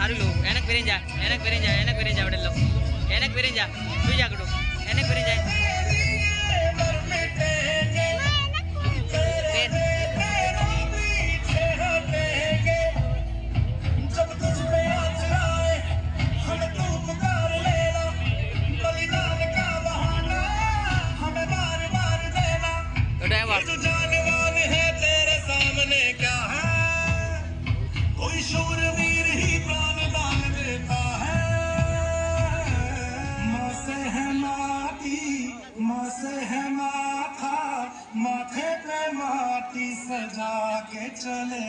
Arulu, enak pirinja, enak pirinja, enak pirinja udah lo, enak pirinja, tuh jago tuh, enak pirinja. उठाया बाप कोई शूरवीर ही प्राण दान देता है माँ से है माटी माँ से है माथा माथे पे माटी सजा के चले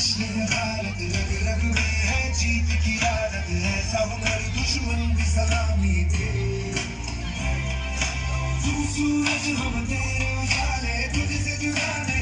भारत रग रग में है जीत की आदत है सब कर दुश्मन भी सलामी दे तू सूरज हम तेरे उजाले तुझसे जुदा